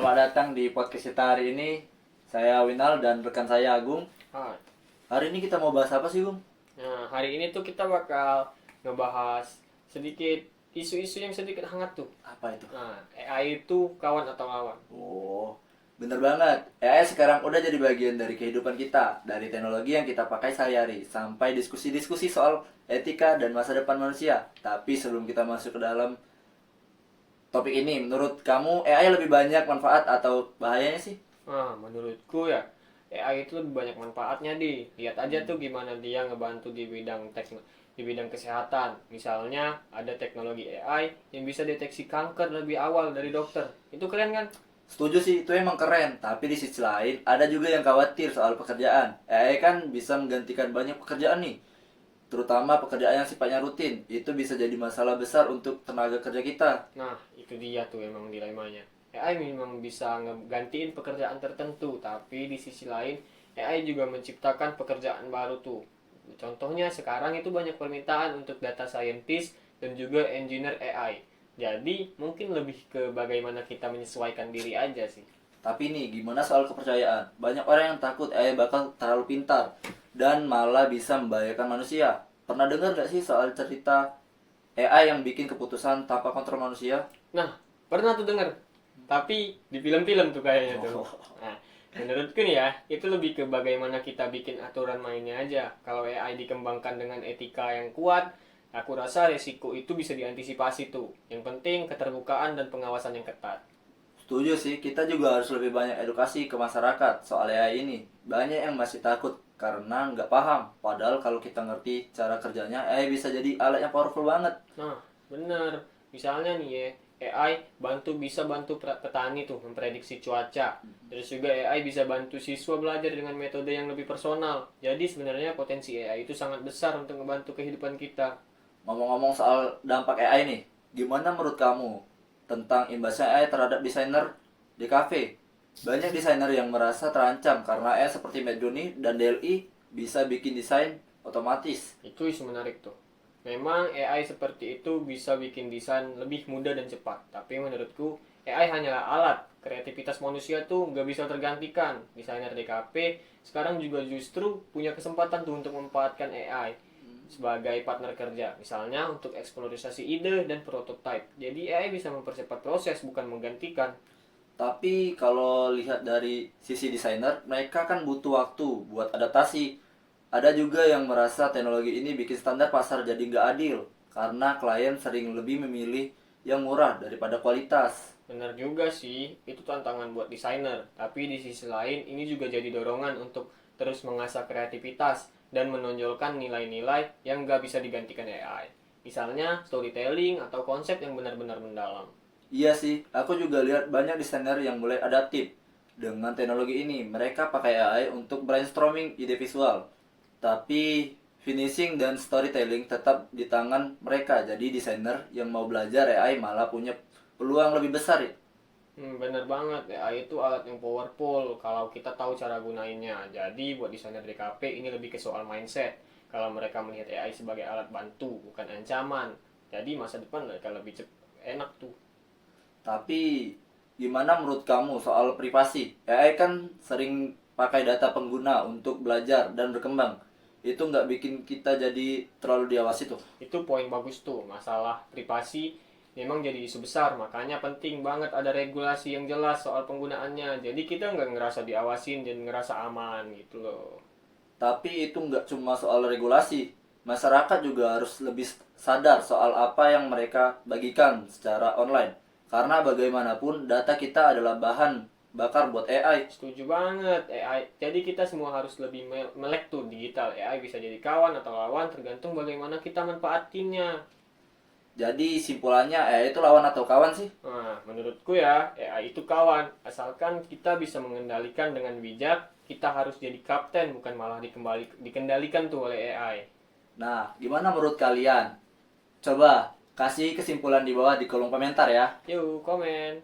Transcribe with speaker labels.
Speaker 1: selamat datang di podcast kita hari ini. Saya Winal dan rekan saya Agung.
Speaker 2: Ah,
Speaker 1: Hari ini kita mau bahas apa sih, Gung?
Speaker 2: Nah, hari ini tuh kita bakal ngebahas sedikit isu-isu yang sedikit hangat tuh.
Speaker 1: Apa itu?
Speaker 2: Nah, AI itu kawan atau lawan?
Speaker 1: Oh, bener banget. AI sekarang udah jadi bagian dari kehidupan kita, dari teknologi yang kita pakai sehari-hari, sampai diskusi-diskusi soal etika dan masa depan manusia. Tapi sebelum kita masuk ke dalam topik ini, menurut kamu AI lebih banyak manfaat atau bahayanya sih?
Speaker 2: Nah, menurutku ya, AI itu lebih banyak manfaatnya di. Lihat aja tuh gimana dia ngebantu di bidang kesehatan. Misalnya ada teknologi AI yang bisa deteksi kanker lebih awal dari dokter. Itu keren kan?
Speaker 1: Setuju sih, itu emang keren. Tapi di sisi lain, ada juga yang khawatir soal pekerjaan. AI kan bisa menggantikan banyak pekerjaan nih, terutama pekerjaan yang sifatnya rutin. Itu bisa jadi masalah besar untuk tenaga kerja kita.
Speaker 2: Nah, itu dia tuh emang dilemanya. AI memang bisa ngegantiin pekerjaan tertentu, tapi di sisi lain AI juga menciptakan pekerjaan baru tuh. Contohnya sekarang itu banyak permintaan untuk data scientist dan juga engineer AI. Jadi mungkin lebih ke bagaimana kita menyesuaikan diri aja sih.
Speaker 1: Tapi nih, gimana soal kepercayaan? Banyak orang yang takut AI bakal terlalu pintar dan malah bisa membahayakan manusia. Pernah dengar gak sih soal cerita AI yang bikin keputusan tanpa kontrol manusia?
Speaker 2: Nah, pernah tuh denger. Tapi di film-film tuh kayaknya tuh.
Speaker 1: Oh.
Speaker 2: Nah, menurutku nih ya, itu lebih ke bagaimana kita bikin aturan mainnya aja. Kalau AI dikembangkan dengan etika yang kuat, aku rasa resiko itu bisa diantisipasi tuh. Yang penting keterbukaan dan pengawasan yang ketat.
Speaker 1: Setuju sih, kita juga harus lebih banyak edukasi ke masyarakat soal AI ini. Banyak yang masih takut karena nggak paham. Padahal kalau kita ngerti cara kerjanya, AI bisa jadi alat yang powerful banget.
Speaker 2: Nah, bener. Misalnya nih ya, AI bisa bantu petani tuh memprediksi cuaca. Terus juga AI bisa bantu siswa belajar dengan metode yang lebih personal. Jadi sebenarnya potensi AI itu sangat besar untuk membantu kehidupan kita.
Speaker 1: Ngomong-ngomong soal dampak AI nih, gimana menurut kamu tentang imbasnya AI terhadap desainer di kafe? Banyak desainer yang merasa terancam karena AI seperti Midjourney dan DALL-E bisa bikin desain otomatis.
Speaker 2: Itu isu menarik tuh. Memang AI seperti itu bisa bikin desain lebih mudah dan cepat. Tapi menurutku AI hanyalah alat. Kreativitas manusia tuh nggak bisa tergantikan. Desainer DKP sekarang juga justru punya kesempatan tuh untuk memanfaatkan AI sebagai partner kerja. Misalnya untuk eksplorisasi ide dan prototype. Jadi AI bisa mempercepat proses bukan menggantikan.
Speaker 1: Tapi kalau lihat dari sisi desainer, mereka kan butuh waktu buat adaptasi. Ada juga yang merasa teknologi ini bikin standar pasar jadi nggak adil, karena klien sering lebih memilih yang murah daripada kualitas.
Speaker 2: Benar juga sih, itu tantangan buat desainer. Tapi di sisi lain, ini juga jadi dorongan untuk terus mengasah kreativitas dan menonjolkan nilai-nilai yang nggak bisa digantikan AI. Misalnya storytelling atau konsep yang benar-benar mendalam.
Speaker 1: Iya sih, aku juga lihat banyak desainer yang mulai adaptif dengan teknologi ini. Mereka pakai AI untuk brainstorming ide visual, tapi finishing dan storytelling tetap di tangan mereka. Jadi desainer yang mau belajar AI malah punya peluang lebih besar ya.
Speaker 2: Bener banget, AI itu alat yang powerful kalau kita tahu cara gunainnya. Jadi buat desainer DKP ini lebih ke soal mindset. Kalau mereka melihat AI sebagai alat bantu, bukan ancaman. Jadi masa depan mereka lebih enak tuh.
Speaker 1: Tapi gimana menurut kamu soal privasi? AI kan sering pakai data pengguna untuk belajar dan berkembang. Itu nggak bikin kita jadi terlalu diawasi tuh.
Speaker 2: Itu poin bagus tuh. Masalah privasi memang jadi isu besar. Makanya penting banget ada regulasi yang jelas soal penggunaannya. Jadi kita nggak ngerasa diawasin dan ngerasa aman gitu loh.
Speaker 1: Tapi itu nggak cuma soal regulasi. Masyarakat juga harus lebih sadar soal apa yang mereka bagikan secara online. Karena bagaimanapun data kita adalah bahan bakar buat AI.
Speaker 2: Setuju banget AI. Jadi kita semua harus lebih melek tuh digital. AI bisa jadi kawan atau lawan tergantung bagaimana kita manfaatinnya.
Speaker 1: Jadi simpulannya AI itu lawan atau kawan sih?
Speaker 2: Nah, menurutku ya, AI itu kawan. Asalkan kita bisa mengendalikan dengan bijak, kita harus jadi kapten, bukan malah dikendalikan tuh oleh AI.
Speaker 1: Nah, gimana menurut kalian? Coba kasih kesimpulan di bawah di kolom komentar ya.
Speaker 2: Yuk, komen.